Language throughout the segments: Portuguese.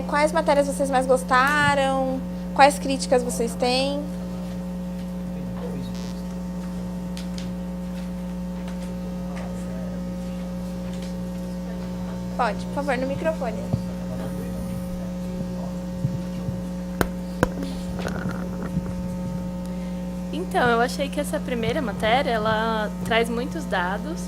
Quais matérias vocês mais gostaram? Quais críticas vocês têm? Pode, por favor, no microfone. Então, eu achei que essa primeira matéria, ela traz muitos dados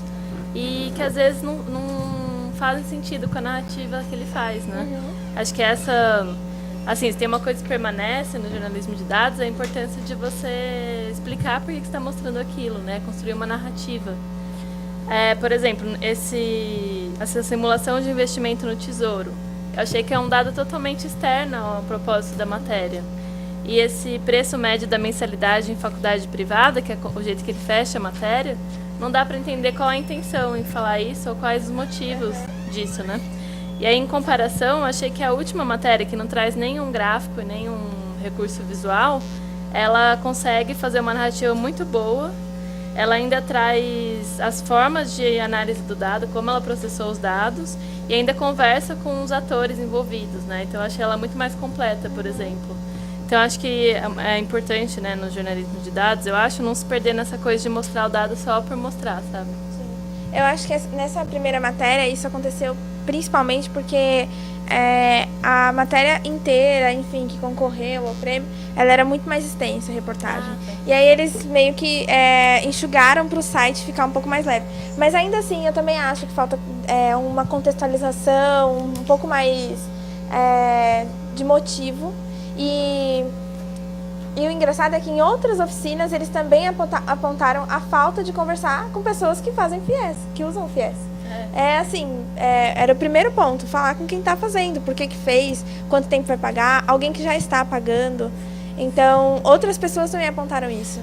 e que às vezes não fazem sentido com a narrativa que ele faz, né? Acho que assim, se tem uma coisa que permanece no jornalismo de dados, é a importância de você explicar por que você está mostrando aquilo, né? Construir uma narrativa. Por exemplo, essa simulação de investimento no Tesouro, eu achei que é um dado totalmente externo ao propósito da matéria. E esse preço médio da mensalidade em faculdade privada, que é o jeito que ele fecha a matéria, não dá para entender qual é a intenção em falar isso ou quais os motivos disso, né? E aí, em comparação, eu achei que a última matéria, que não traz nenhum gráfico e nenhum recurso visual, ela consegue fazer uma narrativa muito boa. Ela ainda traz as formas de análise do dado, como ela processou os dados, e ainda conversa com os atores envolvidos, né? Então, eu achei ela muito mais completa, por exemplo. Então, acho que é importante, né, no jornalismo de dados, eu acho, não se perder nessa coisa de mostrar o dado só por mostrar, sabe? Sim. Eu acho que nessa primeira matéria isso aconteceu principalmente porque a matéria inteira, enfim, que concorreu ao prêmio, ela era muito mais extensa, a reportagem. E aí eles meio que enxugaram para o site ficar um pouco mais leve. Mas ainda assim, eu também acho que falta uma contextualização, um pouco mais de motivo. E o engraçado é que em outras oficinas eles também apontaram a falta de conversar com pessoas que fazem FIES, que usam FIES. Era o primeiro ponto, falar com quem está fazendo, por que fez, quanto tempo vai pagar, alguém que já está pagando. Então, outras pessoas também apontaram isso.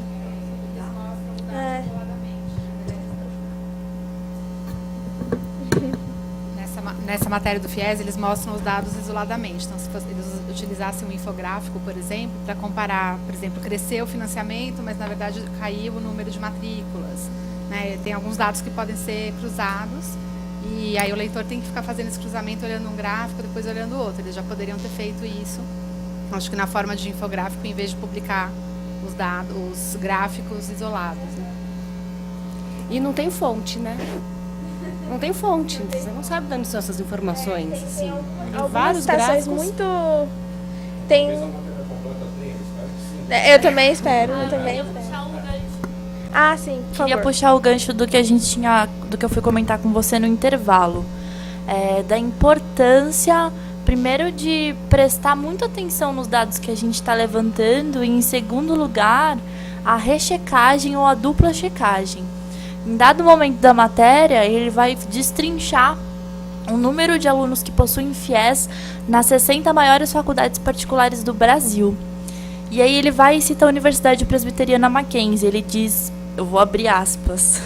Nessa matéria do FIES, eles mostram os dados isoladamente. Então, se eles utilizassem um infográfico, por exemplo, para comparar, por exemplo, cresceu o financiamento, mas, na verdade, caiu o número de matrículas. Né? Tem alguns dados que podem ser cruzados, e aí o leitor tem que ficar fazendo esse cruzamento, olhando um gráfico, depois olhando o outro. Eles já poderiam ter feito isso, acho que na forma de infográfico, em vez de publicar os dados, os gráficos isolados. Né? E não tem fonte, né? Não tem fonte, você não sabe de onde são essas informações. Assim. Tem vários gráficos. Muito... Tem... Eu também espero, sim, por Queria favor. puxar o gancho do que a gente tinha, do que eu fui comentar com você no intervalo. Da importância, primeiro, de prestar muita atenção nos dados que a gente está levantando e, em segundo lugar, a rechecagem ou a dupla checagem. Em dado momento da matéria, ele vai destrinchar o número de alunos que possuem FIES nas 60 maiores faculdades particulares do Brasil. E aí ele vai citar a Universidade Presbiteriana Mackenzie. Ele diz, eu vou abrir aspas,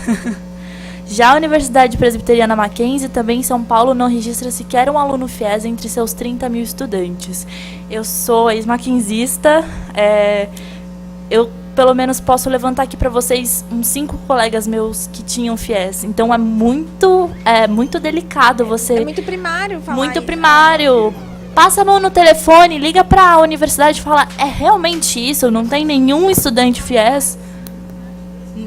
já a Universidade Presbiteriana Mackenzie, também em São Paulo, não registra sequer um aluno FIES entre seus 30 mil estudantes. Eu sou ex-mackenzista, eu pelo menos posso levantar aqui para vocês uns 5 colegas meus que tinham FIES. Então é muito delicado você... É muito primário falar Muito isso. primário. Passa a mão no telefone, liga para a universidade e fala, é realmente isso? Não tem nenhum estudante FIES?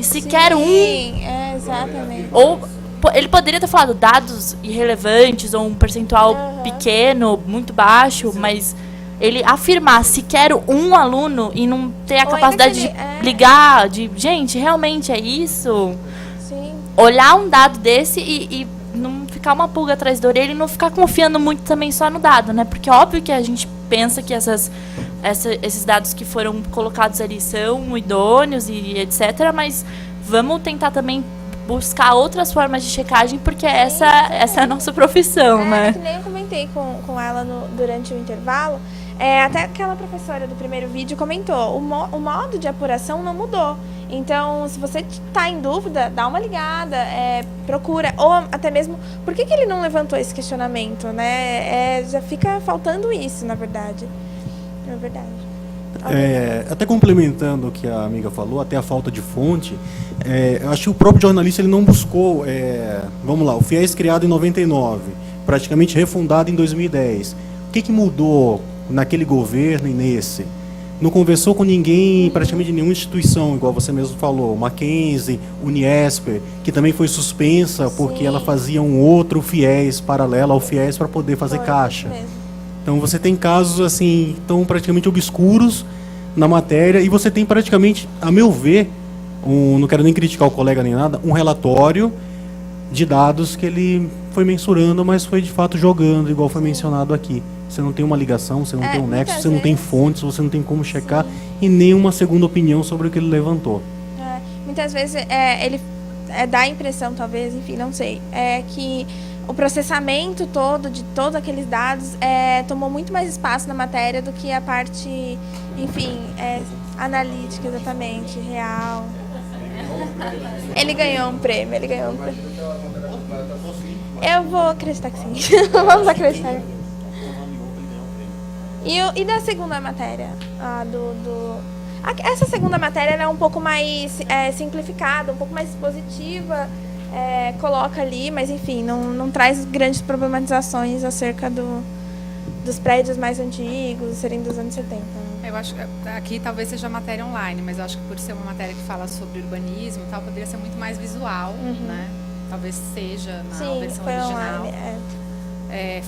Sequer um? Sim, exatamente. Ou ele poderia ter falado dados irrelevantes ou um percentual pequeno, muito baixo, mas... ele afirmar sequer um aluno e não ter a capacidade de ligar, de, gente, realmente é isso? Sim. Olhar um dado desse e não ficar uma pulga atrás da orelha e não ficar confiando muito também só no dado, né? Porque óbvio que a gente pensa que esses dados que foram colocados ali são idôneos e etc., mas vamos tentar também buscar outras formas de checagem, porque essa é a nossa profissão, né? Que nem eu comentei com ela durante o intervalo. Até aquela professora do primeiro vídeo comentou, o modo de apuração não mudou. Então, se você está em dúvida, dá uma ligada, procura. Ou até mesmo, por que ele não levantou esse questionamento, né? Já fica faltando isso, na verdade. É verdade. Até complementando o que a amiga falou, até a falta de fonte, eu acho que o próprio jornalista ele não buscou, vamos lá, o FIES criado em 99, praticamente refundado em 2010. O que mudou naquele governo e nesse? Não conversou com ninguém, praticamente nenhuma instituição, igual você mesmo falou, Mackenzie, Uniesper, que também foi suspensa porque Sim. ela fazia um outro FIES paralelo ao FIES para poder fazer Foi caixa. isso mesmo. Então você tem casos assim tão praticamente obscuros na matéria e você tem praticamente, a meu ver, não quero nem criticar o colega nem nada, um relatório de dados que ele foi mensurando, mas foi de fato jogando, igual foi mencionado aqui. Você não tem uma ligação, você não tem um nexo, muitas você não tem vezes- fontes, você não tem como checar e nem uma segunda opinião sobre o que ele levantou. Muitas vezes ele dá a impressão, talvez, enfim, não sei, que o processamento todo de todos aqueles dados tomou muito mais espaço na matéria do que a parte, enfim, analítica, exatamente, real. Ele ganhou um prêmio, Eu vou acreditar que sim. Vamos acreditar. E da segunda matéria? Essa segunda matéria ela é um pouco mais simplificada, um pouco mais expositiva, coloca ali, mas enfim, não traz grandes problematizações acerca dos prédios mais antigos, serem dos anos 70. Né? Eu acho que aqui talvez seja matéria online, mas eu acho que por ser uma matéria que fala sobre urbanismo e tal, poderia ser muito mais visual, né? Talvez seja na Sim, versão foi original. online.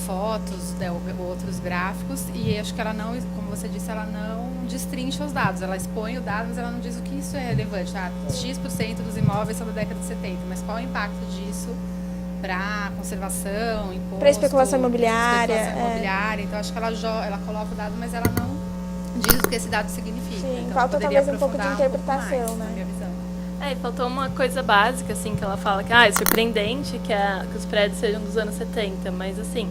Fotos, ou outros gráficos, e acho que ela não, como você disse, ela não destrincha os dados, ela expõe o dado, mas ela não diz o que isso é relevante. X% dos imóveis são da década de 70, mas qual é o impacto disso para conservação, imposto, Para especulação imobiliária. Então acho que ela coloca o dado, mas ela não diz o que esse dado significa. Sim, então, falta poderia talvez um pouco de aprofundar interpretação, pouco mais, né? na minha visão. E faltou uma coisa básica, assim, que ela fala que é surpreendente que os prédios sejam dos anos 70, mas assim,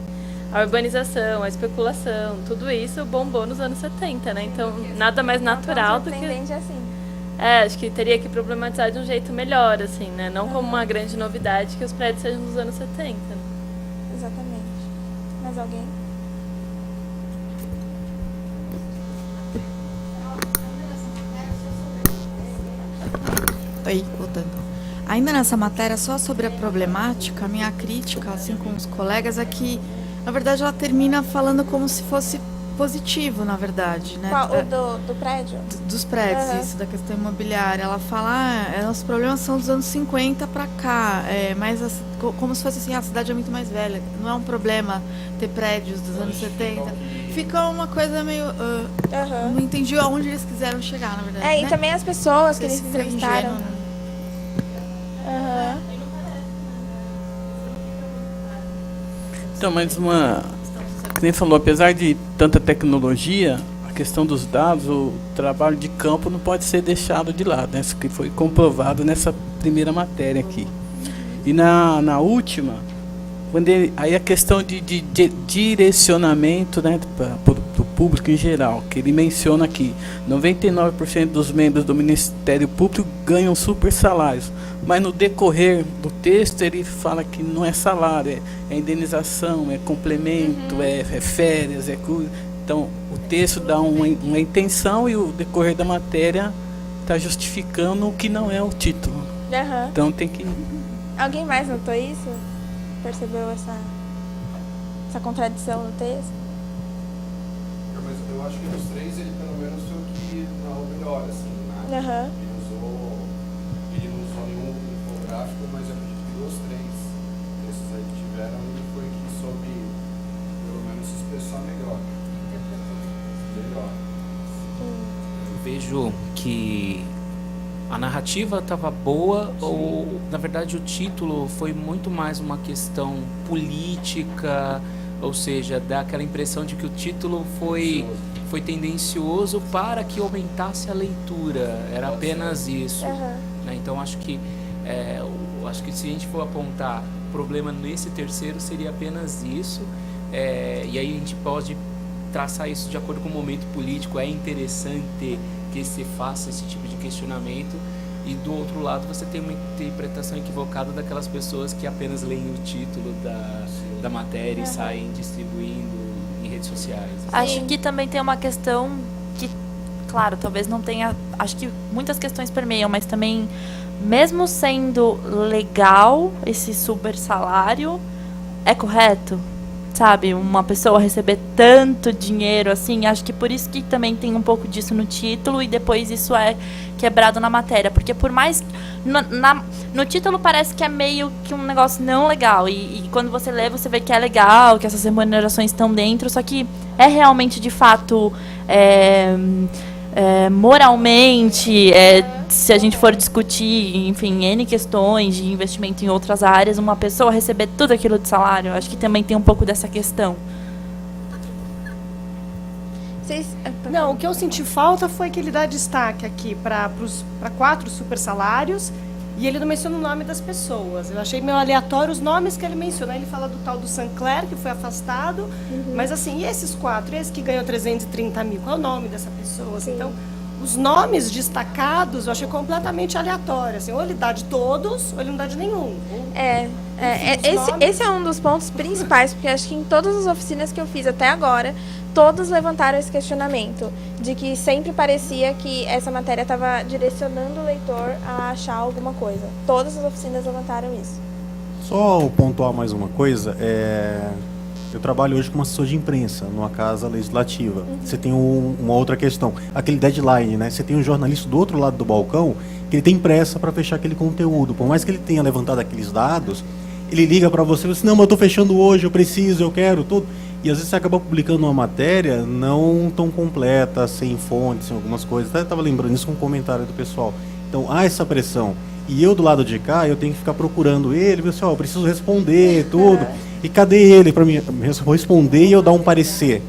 a urbanização, a especulação, tudo isso bombou nos anos 70, né? Então, nada mais natural do que... Surpreendente assim. Acho que teria que problematizar de um jeito melhor, assim, né? Não como uma grande novidade que os prédios sejam dos anos 70. Né? Exatamente. Mais alguém? Oi, voltando. Ainda nessa matéria, só sobre a problemática, a minha crítica, assim com os colegas, é que, na verdade, ela termina falando como se fosse positivo, na verdade, né? Qual, o do prédio? Dos prédios, Aham. isso, da questão imobiliária. Ela fala, os problemas são dos anos 50 para cá, mas como se fosse assim, a cidade é muito mais velha. Não é um problema ter prédios dos anos 70. Fica uma coisa meio... Aham. Não entendi aonde eles quiseram chegar, na verdade, E né? também as pessoas que eles Esse foi entrevistaram. ingênuo, né? Aham. Então, mas que nem falou, apesar de tanta tecnologia, a questão dos dados, o trabalho de campo não pode ser deixado de lado, né? Isso que foi comprovado nessa primeira matéria aqui. E na última, aí a questão de direcionamento, né, para o público em geral, que ele menciona aqui, 99% dos membros do Ministério Público ganham super salários, mas no decorrer do texto ele fala que não é salário, é indenização, é complemento, é férias, é coisa. Então o texto dá uma intenção e o decorrer da matéria está justificando o que não é o título. Aham. Então tem que... Alguém mais notou isso? Percebeu essa contradição no texto? Mas eu acho que dos três ele pelo menos foi o que narrou melhor, assim, né? Aham. Ele não usou nenhum infográfico, mas eu acredito que dos três desses aí que tiveram, ele foi o que soube pelo menos se expressar melhor. Eu vejo que a narrativa estava boa, ou na verdade o título foi muito mais uma questão política, ou seja, dá aquela impressão de que o título foi tendencioso para que aumentasse a leitura, era apenas isso. Aham. Né? Então acho que se a gente for apontar problema nesse terceiro seria apenas isso, e aí a gente pode traçar isso de acordo com o momento político. É interessante que se faça esse tipo de questionamento, e do outro lado você tem uma interpretação equivocada daquelas pessoas que apenas leem o título da matéria e saem distribuindo em redes sociais. Acho que também tem uma questão que, claro, talvez não tenha... Acho que muitas questões permeiam, mas também, mesmo sendo legal esse super salário, é correto? sabe, uma pessoa receber tanto dinheiro, assim. Acho que por isso que também tem um pouco disso no título e depois isso é quebrado na matéria. Porque por mais... No título parece que é meio que um negócio não legal. E quando você lê, você vê que é legal, que essas remunerações estão dentro. Só que é realmente, de fato... moralmente, se a gente for discutir, enfim, N questões de investimento em outras áreas, uma pessoa receber tudo aquilo de salário, acho que também tem um pouco dessa questão. Não, o que eu senti falta foi que ele dá destaque aqui para 4 super salários e ele não menciona o nome das pessoas. Eu achei meio aleatório os nomes que ele menciona. Ele fala do tal do Sancler, que foi afastado, mas assim, e esses 4? Esse que ganhou 330 mil, qual é o nome dessa pessoa? Sim. Então, os nomes destacados eu achei completamente aleatório. Assim, ou ele dá de todos, ou ele não dá de nenhum. Esse é um dos pontos principais, porque acho que em todas as oficinas que eu fiz até agora, todos levantaram esse questionamento, de que sempre parecia que essa matéria estava direcionando o leitor a achar alguma coisa. Todas as oficinas levantaram isso. Só pontuar mais uma coisa, eu trabalho hoje como assessor de imprensa numa casa legislativa. Você tem uma outra questão, aquele deadline, né? Você tem um jornalista do outro lado do balcão que ele tem pressa para fechar aquele conteúdo. Por mais que ele tenha levantado aqueles dados, ele liga para você e fala assim, não, mas eu estou fechando hoje, eu preciso, eu quero, tudo. E às vezes você acaba publicando uma matéria não tão completa, sem fontes, sem algumas coisas. Até estava lembrando isso com um comentário do pessoal. Então há essa pressão. E eu do lado de cá, eu tenho que ficar procurando ele, pessoal, eu preciso responder, tudo. E cadê ele para me responder e eu dar um parecer?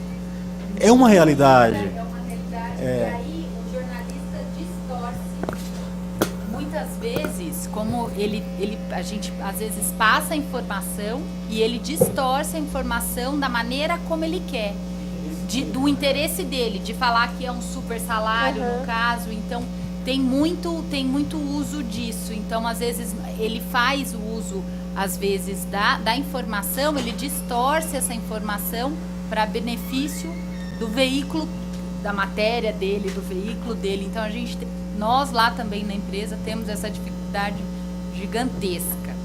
É uma realidade. É uma realidade. E aí o jornalista distorce. Muitas vezes, como a gente às vezes passa a informação e ele distorce a informação da maneira como ele quer. Do interesse dele, de falar que é um super salário, no caso. Então, tem muito uso disso. Então, às vezes, ele faz o uso, às vezes, da informação, ele distorce essa informação para benefício do veículo, da matéria dele, do veículo dele. Então, nós lá também na empresa temos essa dificuldade gigantesca.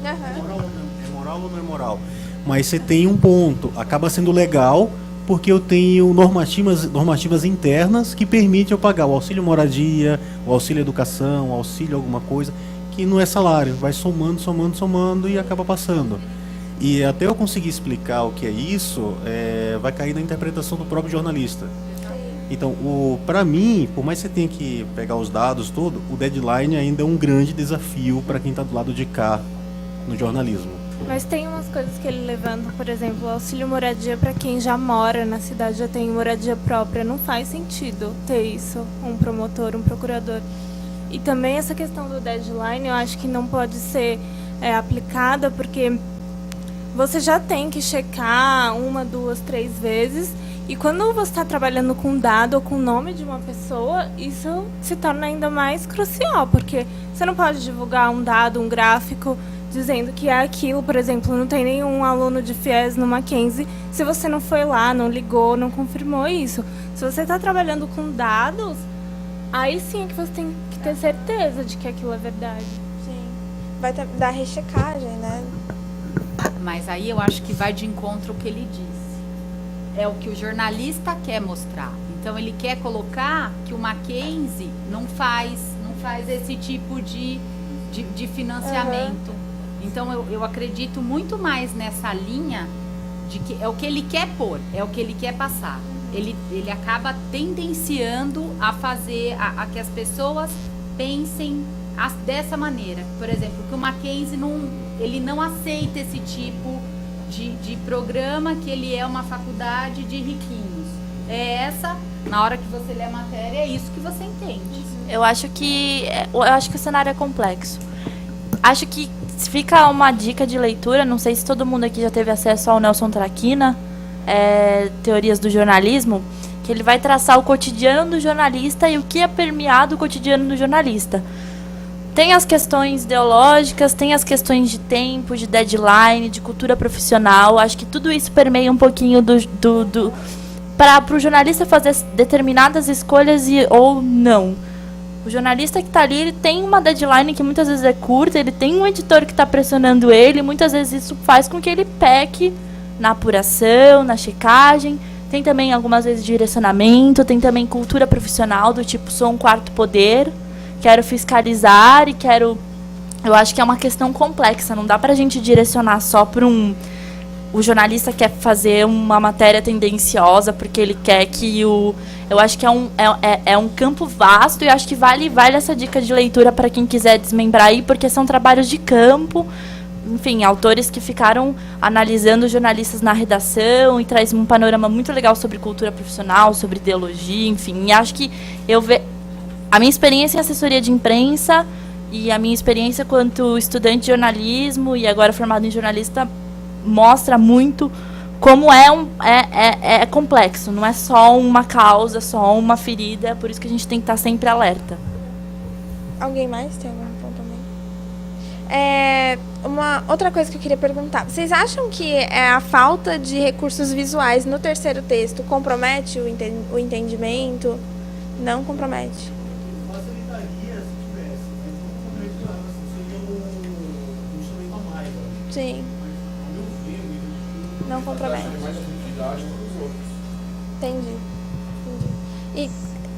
É moral ou não é moral? Mas você tem um ponto, acaba sendo legal porque eu tenho normativas internas que permitem eu pagar o auxílio moradia, o auxílio educação, o auxílio alguma coisa, que não é salário, vai somando e acaba passando. E até eu conseguir explicar o que é isso, vai cair na interpretação do próprio jornalista. Então, para mim, por mais que você tenha que pegar os dados todo, o deadline ainda é um grande desafio para quem está do lado de cá no jornalismo. Mas tem umas coisas que ele levanta, por exemplo, o auxílio moradia para quem já mora na cidade, já tem moradia própria. Não faz sentido ter isso, um promotor, um procurador. E também essa questão do deadline, eu acho que não pode ser aplicada, porque você já tem que checar 1, 2, 3 vezes. E quando você está trabalhando com dado ou com o nome de uma pessoa, isso se torna ainda mais crucial, porque você não pode divulgar um dado, um gráfico, dizendo que é aquilo. Por exemplo, não tem nenhum aluno de FIES no Mackenzie se você não foi lá, não ligou, não confirmou isso. Se você está trabalhando com dados, aí sim é que você tem que ter certeza de que aquilo é verdade. Sim. Vai dar rechecagem, né? Mas aí eu acho que vai de encontro ao que ele disse. É o que o jornalista quer mostrar. Então ele quer colocar que o Mackenzie não faz esse tipo de financiamento. Então eu acredito muito mais nessa linha de que é o que ele quer pôr, é o que ele quer passar. Ele acaba tendenciando a fazer a que as pessoas pensem dessa maneira. Por exemplo, que o Mackenzie ele não aceita esse tipo de programa, que ele é uma faculdade de riquinhos. Na hora que você lê a matéria, é isso que você entende. Eu acho que o cenário é complexo. Acho que fica uma dica de leitura, não sei se todo mundo aqui já teve acesso ao Nelson Traquina, Teorias do Jornalismo, que ele vai traçar o cotidiano do jornalista e o que é permeado o cotidiano do jornalista. Tem as questões ideológicas, tem as questões de tempo, de deadline, de cultura profissional. Acho que tudo isso permeia um pouquinho para o jornalista fazer determinadas escolhas ou não. O jornalista que está ali, ele tem uma deadline que muitas vezes é curta, ele tem um editor que está pressionando ele, muitas vezes isso faz com que ele peque na apuração, na checagem. Tem também algumas vezes direcionamento, tem também cultura profissional do tipo, sou um quarto poder, quero fiscalizar e quero... Eu acho que é uma questão complexa, não dá pra gente direcionar só para o jornalista quer fazer uma matéria tendenciosa porque ele quer que o... Eu acho que é um campo vasto e acho que vale essa dica de leitura para quem quiser desmembrar aí, porque são trabalhos de campo, enfim, autores que ficaram analisando jornalistas na redação e traz um panorama muito legal sobre cultura profissional, sobre ideologia, enfim. E acho que a minha experiência em assessoria de imprensa e a minha experiência quanto estudante de jornalismo e agora formado em jornalista mostra muito como é complexo, não é só uma causa, só uma ferida, por isso que a gente tem que estar sempre alerta. Alguém mais tem algum ponto também? Uma outra coisa que eu queria perguntar, vocês acham que a falta de recursos visuais no terceiro texto compromete o entendimento? Não compromete? Facilitaria se tivesse, mas não compromete, seria um instrumento a mais. Sim. Não compromete. Mais utilidade para os outros. Entendi. E,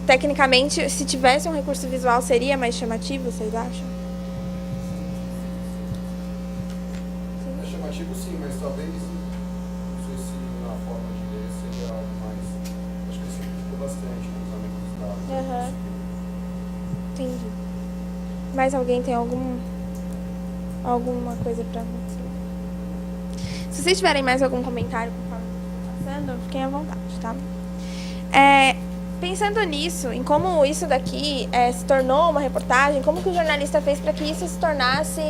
tecnicamente, se tivesse um recurso visual, seria mais chamativo, vocês acham? É chamativo sim, mas talvez, não sei se na forma de ler seria algo mais... Acho que simplificou bastante o usamento dos dados. Aham. Entendi. Mais alguém tem alguma coisa para você? Se vocês tiverem mais algum comentário conforme eu estou passando, fiquem à vontade, tá? Pensando nisso, em como isso daqui se tornou uma reportagem, como que o jornalista fez para que isso se tornasse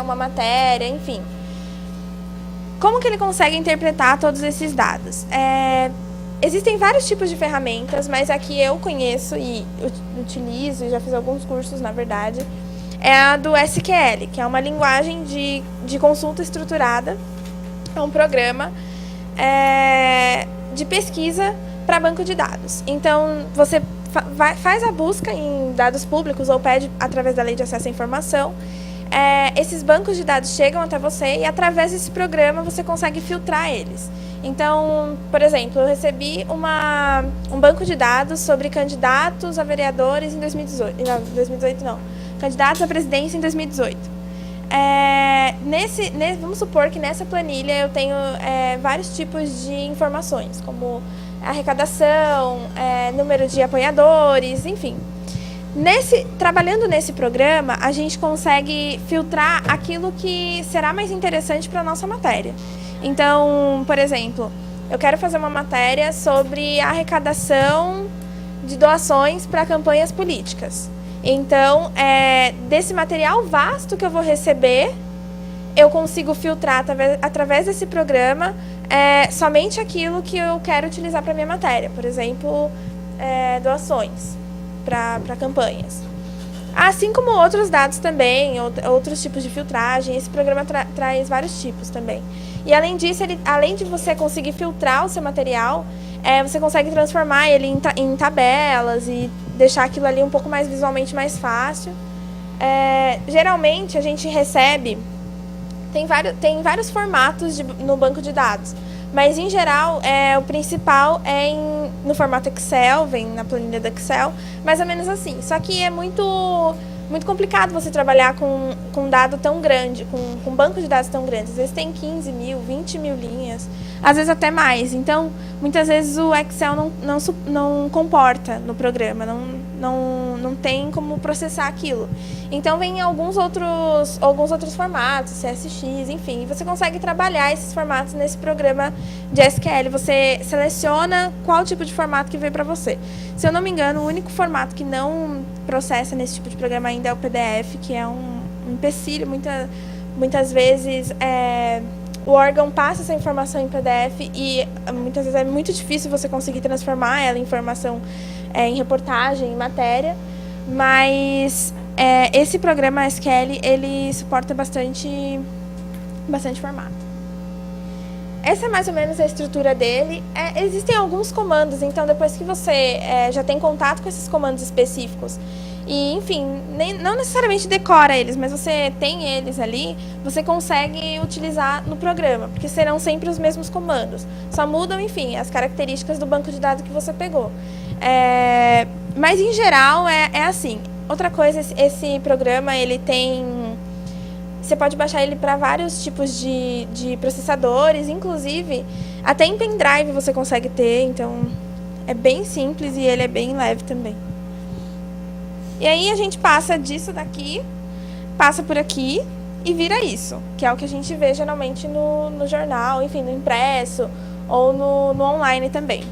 uma matéria, enfim. Como que ele consegue interpretar todos esses dados? Existem vários tipos de ferramentas, mas a que eu conheço e utilizo, e já fiz alguns cursos, na verdade, é a do SQL, que é uma linguagem de consulta estruturada. É um programa de pesquisa para banco de dados. Então, você faz a busca em dados públicos ou pede através da Lei de Acesso à Informação. Esses bancos de dados chegam até você e, através desse programa, você consegue filtrar eles. Então, por exemplo, eu recebi um banco de dados sobre candidatos a vereadores em 2018. Não, 2018 não. Candidatos à presidência em 2018. Vamos supor que nessa planilha eu tenho vários tipos de informações, como arrecadação, número de apoiadores, enfim. Trabalhando nesse programa, a gente consegue filtrar aquilo que será mais interessante para a nossa matéria. Então, por exemplo, eu quero fazer uma matéria sobre a arrecadação de doações para campanhas políticas. Então, desse material vasto que eu vou receber, eu consigo filtrar através desse programa somente aquilo que eu quero utilizar para minha matéria. Por exemplo, doações para campanhas. Assim como outros dados também, outros tipos de filtragem. Esse programa traz vários tipos também. E além disso, além de você conseguir filtrar o seu material, você consegue transformar ele em tabelas e deixar aquilo ali um pouco mais visualmente mais fácil. Geralmente, a gente recebe... Tem vários formatos no banco de dados, mas, em geral, o principal no formato Excel, vem na planilha do Excel, mais ou menos assim. Só que é muito complicado você trabalhar com um dado tão grande, com um banco de dados tão grande. Às vezes tem 15 mil, 20 mil linhas, às vezes até mais. Então, muitas vezes o Excel não comporta no programa, não tem como processar aquilo. Então, vem alguns outros formatos, CSX, enfim. E você consegue trabalhar esses formatos nesse programa de SQL. Você seleciona qual tipo de formato que veio para você. Se eu não me engano, o único formato que não processa nesse tipo de programa ainda é o PDF, que é um empecilho. Muitas vezes o órgão passa essa informação em PDF e muitas vezes é muito difícil você conseguir transformar ela em informação, em reportagem, em matéria. Mas esse programa SQL, ele suporta bastante formato. Essa é mais ou menos a estrutura dele. Existem alguns comandos, então depois que você já tem contato com esses comandos específicos E, enfim, não necessariamente decora eles, mas você tem eles ali, você consegue utilizar no programa, porque serão sempre os mesmos comandos. Só mudam, enfim, as características do banco de dados que você pegou. Mas, em geral, é assim. Outra coisa, esse programa, ele tem... Você pode baixar ele para vários tipos de processadores, inclusive, até em pendrive você consegue ter, então é bem simples e ele é bem leve também. E aí a gente passa disso daqui, passa por aqui e vira isso, que é o que a gente vê geralmente no jornal, enfim, no impresso ou no online também.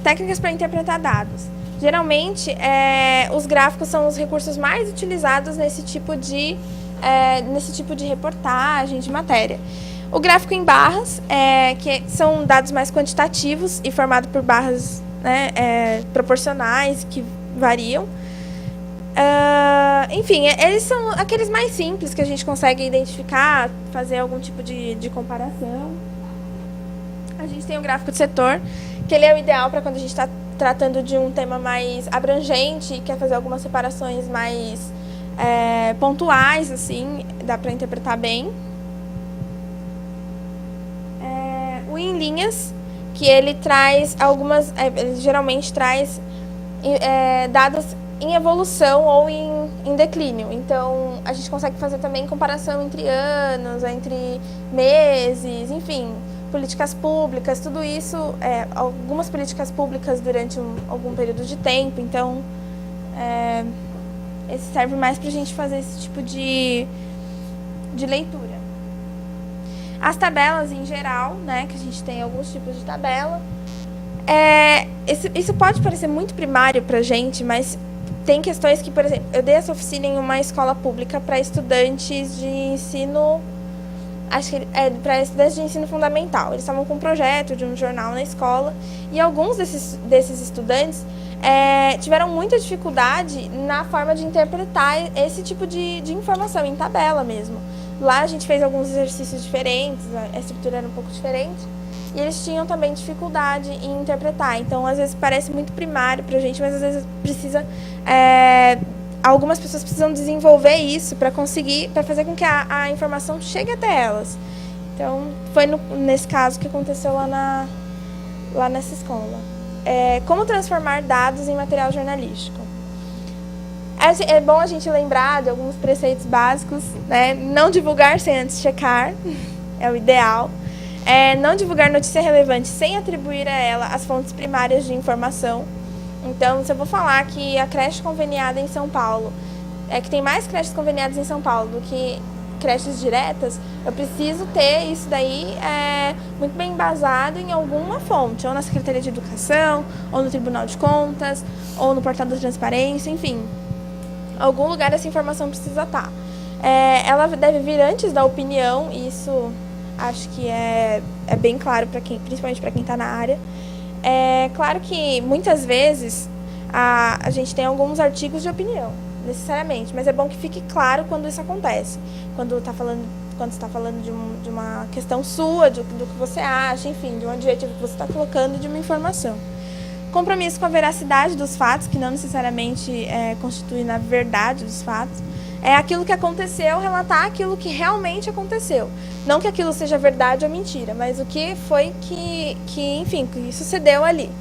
Técnicas para interpretar dados. Geralmente, os gráficos são os recursos mais utilizados nesse tipo de reportagem, de matéria. O gráfico em barras, que são dados mais quantitativos e formados por barras, né, proporcionais que variam. Enfim, eles são aqueles mais simples que a gente consegue identificar, fazer algum tipo de comparação. A gente tem o gráfico de setor, que ele é o ideal para quando a gente está tratando de um tema mais abrangente e quer fazer algumas separações mais pontuais, assim, dá para interpretar bem. O em linhas, que ele traz ele geralmente traz dados em evolução ou em declínio. Então, a gente consegue fazer também comparação entre anos, entre meses, enfim, políticas públicas, tudo isso, algumas políticas públicas durante algum período de tempo. Então, esse serve mais para a gente fazer esse tipo de leitura. As tabelas, em geral, né, que a gente tem alguns tipos de tabela. Isso pode parecer muito primário para a gente, mas tem questões que, por exemplo, eu dei essa oficina em uma escola pública para estudantes de ensino, acho que para estudantes de ensino fundamental. Eles estavam com um projeto de um jornal na escola e alguns desses estudantes tiveram muita dificuldade na forma de interpretar esse tipo de informação, em tabela mesmo. Lá a gente fez alguns exercícios diferentes, a estrutura era um pouco diferente, e eles tinham também dificuldade em interpretar. Então, às vezes, parece muito primário para a gente, mas às vezes precisa... algumas pessoas precisam desenvolver isso para fazer com que a informação chegue até elas. Então, foi nesse caso que aconteceu lá nessa escola. Como transformar dados em material jornalístico. É bom a gente lembrar de alguns preceitos básicos, né? Não divulgar sem antes checar, é o ideal. Não divulgar notícia relevante sem atribuir a ela as fontes primárias de informação. Então, se eu vou falar que a creche conveniada em São Paulo, que tem mais creches conveniadas em São Paulo do que creches diretas, eu preciso ter isso daí muito bem embasado em alguma fonte, ou na Secretaria de Educação, ou no Tribunal de Contas, ou no Portal da Transparência, enfim. Algum lugar essa informação precisa estar. Ela deve vir antes da opinião, isso acho que é bem claro, principalmente para quem está na área. Claro que muitas vezes a gente tem alguns artigos de opinião, necessariamente, mas é bom que fique claro quando isso acontece. Quando você está falando de uma questão sua, do que você acha, enfim, de um adjetivo que você está colocando, de uma informação. Compromisso com a veracidade dos fatos, que não necessariamente constitui na verdade dos fatos. É aquilo que aconteceu, relatar aquilo que realmente aconteceu. Não que aquilo seja verdade ou mentira, mas o que foi que sucedeu ali.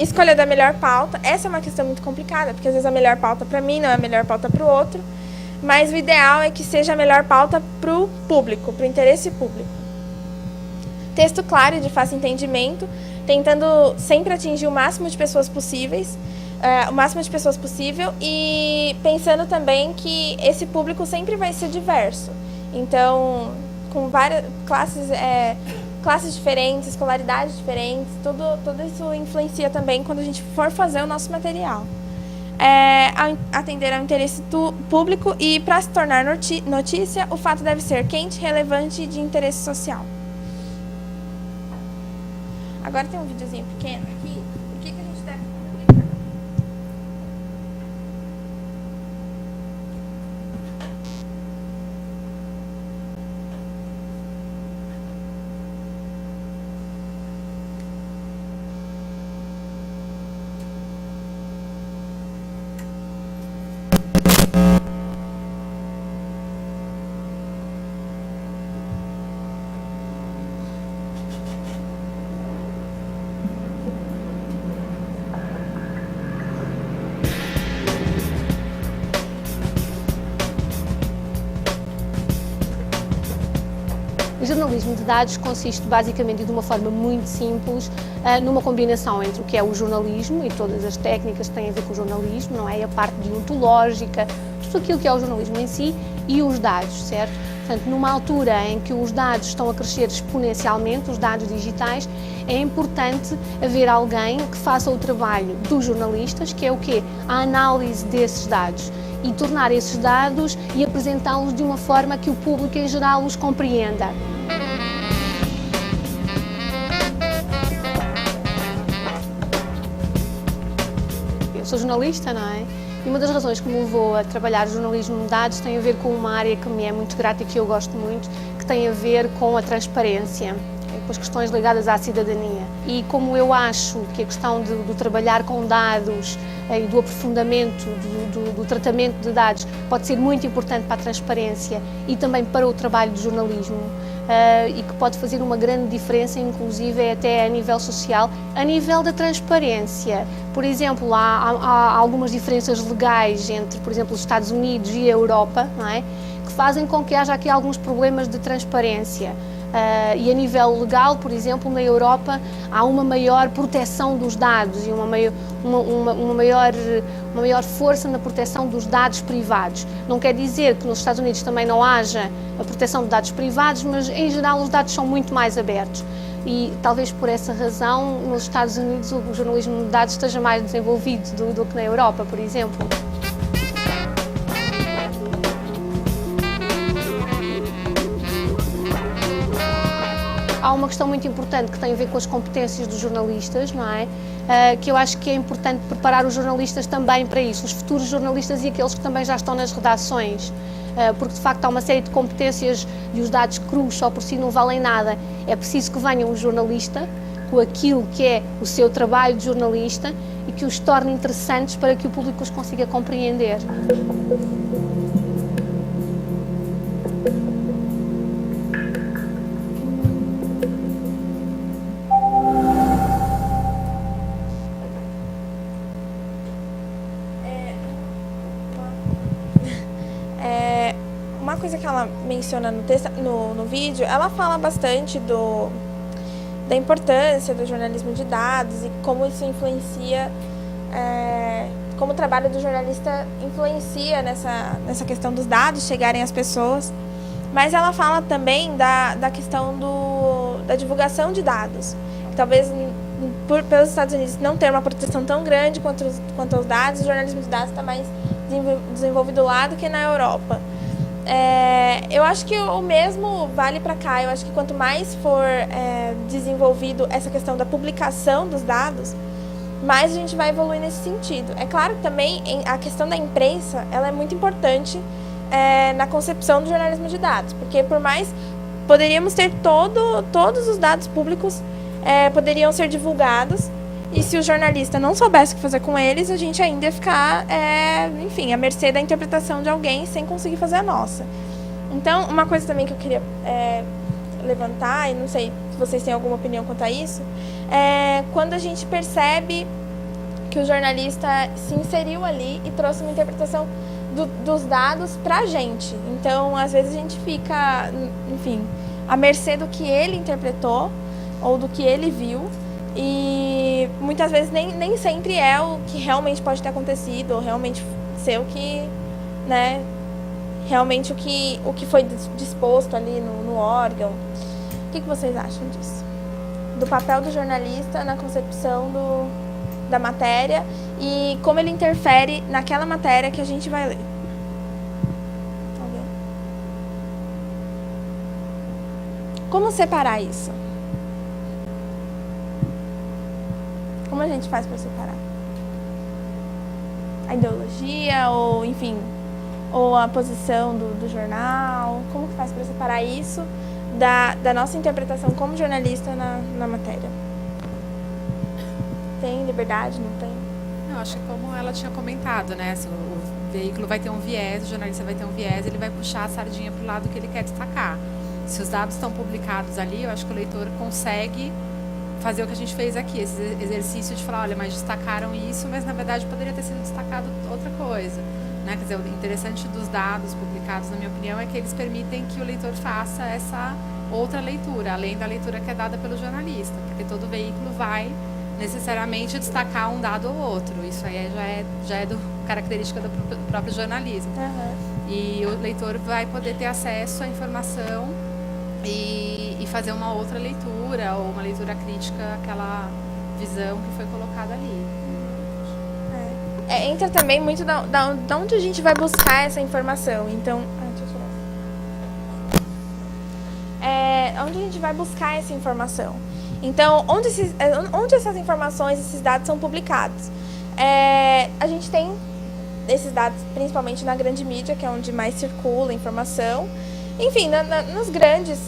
Escolha da melhor pauta. Essa é uma questão muito complicada, porque às vezes a melhor pauta para mim não é a melhor pauta para o outro, mas o ideal é que seja a melhor pauta para o público, para o interesse público. Texto claro e de fácil entendimento, tentando sempre atingir o máximo de pessoas possíveis, e pensando também que esse público sempre vai ser diverso. Então, com várias classes diferentes, escolaridades diferentes, tudo isso influencia também quando a gente for fazer o nosso material. Atender ao interesse público e, para se tornar notícia, o fato deve ser quente, relevante e de interesse social. Agora tem um videozinho pequeno aqui. O que a gente deve publicar? jornalismo de dados consiste basicamente, de uma forma muito simples, numa combinação entre o que é o jornalismo e todas as técnicas que têm a ver com o jornalismo, não é? A parte deontológica, tudo aquilo que é o jornalismo em si, e os dados, certo? Portanto, numa altura em que os dados estão a crescer exponencialmente, os dados digitais, é importante haver alguém que faça o trabalho dos jornalistas, que é o quê? A análise desses dados, e tornar esses dados e apresentá-los de uma forma que o público em geral os compreenda. Eu sou jornalista, não é? E uma das razões que me levou a trabalhar jornalismo de dados tem a ver com uma área que me é muito grata e que eu gosto muito, que tem a ver com a transparência, com as questões ligadas à cidadania. E como eu acho que a questão do trabalhar com dados e do aprofundamento do tratamento de dados pode ser muito importante para a transparência e também para o trabalho de jornalismo, e que pode fazer uma grande diferença, inclusive até a nível social, a nível da transparência. Por exemplo, há algumas diferenças legais entre, por exemplo, os Estados Unidos e a Europa, não é? Que fazem com que haja aqui alguns problemas de transparência. E a nível legal, por exemplo, na Europa há uma maior proteção dos dados e uma maior força na proteção dos dados privados. Não quer dizer que nos Estados Unidos também não haja a proteção de dados privados, mas em geral os dados são muito mais abertos. E talvez por essa razão nos Estados Unidos o jornalismo de dados esteja mais desenvolvido do que na Europa, por exemplo. Há uma questão muito importante que tem a ver com as competências dos jornalistas, não é? Que eu acho que é importante preparar os jornalistas também para isso, os futuros jornalistas e aqueles que também já estão nas redações, porque de facto há uma série de competências e os dados crus só por si não valem nada. É preciso que venha um jornalista com aquilo que é o seu trabalho de jornalista e que os torne interessantes para que o público os consiga compreender. Uma coisa que ela menciona no texto, no vídeo, ela fala bastante da importância do jornalismo de dados e como isso influencia, como o trabalho do jornalista influencia nessa questão dos dados chegarem às pessoas. Mas ela fala também da questão da divulgação de dados. Talvez pelos Estados Unidos não ter uma proteção tão grande quanto aos dados, o jornalismo de dados está mais desenvolvido lá do que na Europa. Eu acho que o mesmo vale para cá. Eu acho que quanto mais for desenvolvido essa questão da publicação dos dados, mais a gente vai evoluir nesse sentido. É claro que também a questão da imprensa ela é muito importante na concepção do jornalismo de dados, porque por mais poderíamos ter todos os dados públicos poderiam ser divulgados, e se o jornalista não soubesse o que fazer com eles, a gente ainda ia ficar, enfim, à mercê da interpretação de alguém sem conseguir fazer a nossa. Então, uma coisa também que eu queria levantar, e não sei se vocês têm alguma opinião quanto a isso, é quando a gente percebe que o jornalista se inseriu ali e trouxe uma interpretação dos dados para a gente. Então, às vezes a gente fica, enfim, à mercê do que ele interpretou ou do que ele viu, e muitas vezes nem sempre é o que realmente pode ter acontecido, ou realmente ser o que, né, realmente o que foi disposto ali no órgão. O que vocês acham disso? Do papel do jornalista na concepção da matéria e como ele interfere naquela matéria que a gente vai ler. Alguém? Como separar isso? Como a gente faz para separar? A ideologia, ou enfim, ou a posição do jornal? Como que faz para separar isso da nossa interpretação como jornalista na matéria? Tem liberdade, não tem? Eu acho que como ela tinha comentado, né? Assim, o veículo vai ter um viés, o jornalista vai ter um viés, ele vai puxar a sardinha para o lado que ele quer destacar. Se os dados estão publicados ali, eu acho que o leitor consegue fazer o que a gente fez aqui, esse exercício de falar, olha, mas destacaram isso, mas na verdade poderia ter sido destacado outra coisa, né? Quer dizer, o interessante dos dados publicados, na minha opinião, é que eles permitem que o leitor faça outra leitura, além da leitura que é dada pelo jornalista, porque todo veículo vai necessariamente destacar um dado ou outro. Isso aí já é característica do próprio jornalismo. E o leitor vai poder ter acesso à informação e fazer uma outra leitura, ou uma leitura crítica àquela visão que foi colocada ali. Entra também muito da onde a gente vai buscar essa informação. Então, onde a gente vai buscar essa informação? Então, onde essas informações, esses dados são publicados? A gente tem esses dados principalmente na grande mídia, que é onde mais circula a informação. Enfim, nos grandes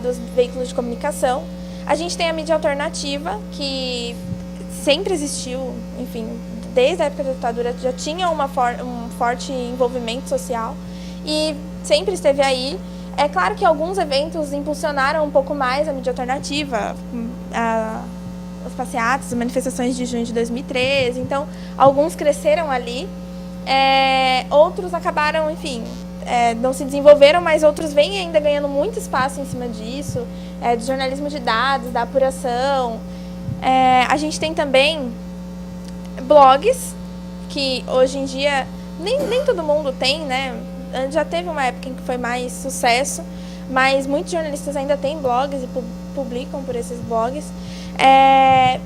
dos veículos de comunicação. A gente tem a mídia alternativa, que sempre existiu, enfim, desde a época da ditadura já tinha um forte envolvimento social e sempre esteve aí. É claro que alguns eventos impulsionaram um pouco mais a mídia alternativa, as passeatas, as manifestações de junho de 2013, então alguns cresceram ali, outros acabaram, enfim, não se desenvolveram, mas outros vêm ainda ganhando muito espaço em cima disso, do jornalismo de dados, da apuração. A gente tem também blogs, que hoje em dia nem todo mundo tem, né? Já teve uma época em que foi mais sucesso, mas muitos jornalistas ainda têm blogs e publicam por esses blogs.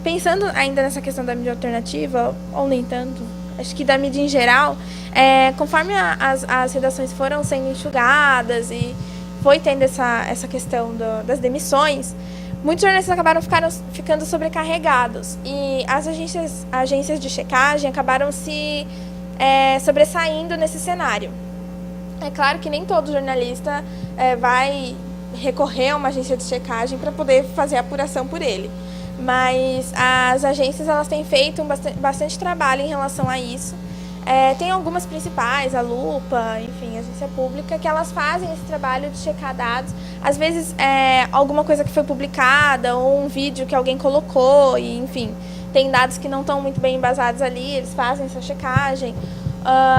Pensando ainda nessa questão da mídia alternativa, ou nem tanto, acho que da mídia em geral, conforme as redações foram sendo enxugadas e foi tendo essa questão das demissões, muitos jornalistas acabaram ficando sobrecarregados e as agências de checagem acabaram se sobressaindo nesse cenário. É claro que nem todo jornalista vai recorrer a uma agência de checagem para poder fazer a apuração por ele, mas as agências elas têm feito bastante trabalho em relação a isso. Tem algumas principais, a Lupa, enfim, a agência pública, que elas fazem esse trabalho de checar dados. Às vezes, alguma coisa que foi publicada ou um vídeo que alguém colocou, e, enfim, tem dados que não estão muito bem embasados ali, eles fazem essa checagem.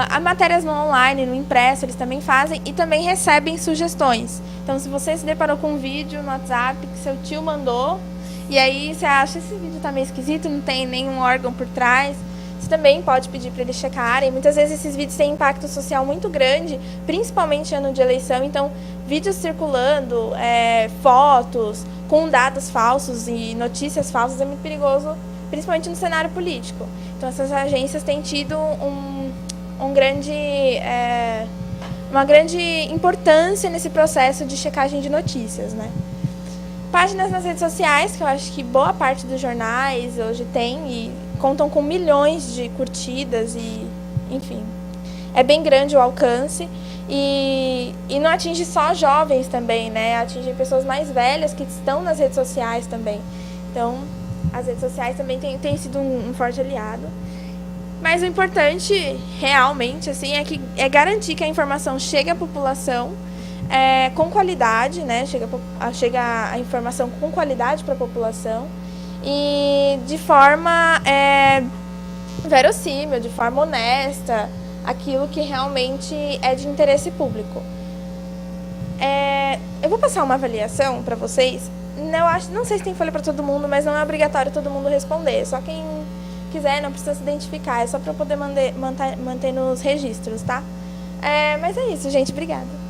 As matérias no online, no impresso, eles também fazem e também recebem sugestões. Então, se você se deparou com um vídeo no WhatsApp que seu tio mandou, e aí você acha esse vídeo está meio esquisito, não tem nenhum órgão por trás, você também pode pedir para eles checarem. Muitas vezes esses vídeos têm impacto social muito grande, principalmente em ano de eleição. Então, vídeos circulando, fotos com dados falsos e notícias falsas é muito perigoso, principalmente no cenário político. Então, essas agências têm tido uma grande importância nesse processo de checagem de notícias, né? Páginas nas redes sociais, que eu acho que boa parte dos jornais hoje tem e contam com milhões de curtidas e, enfim, é bem grande o alcance e não atinge só jovens também, né? Atinge pessoas mais velhas que estão nas redes sociais também. Então, as redes sociais também têm sido um forte aliado. Mas o importante, realmente, assim, é garantir que a informação chegue à população com qualidade, né? Chega a informação com qualidade para a população e de forma verossímil, de forma honesta, aquilo que realmente é de interesse público. Eu vou passar uma avaliação para vocês. Não sei se tem folha para todo mundo, mas não é obrigatório todo mundo responder. Só quem quiser, não precisa se identificar. É só para eu poder manter nos registros, tá? Mas é isso, gente. Obrigada.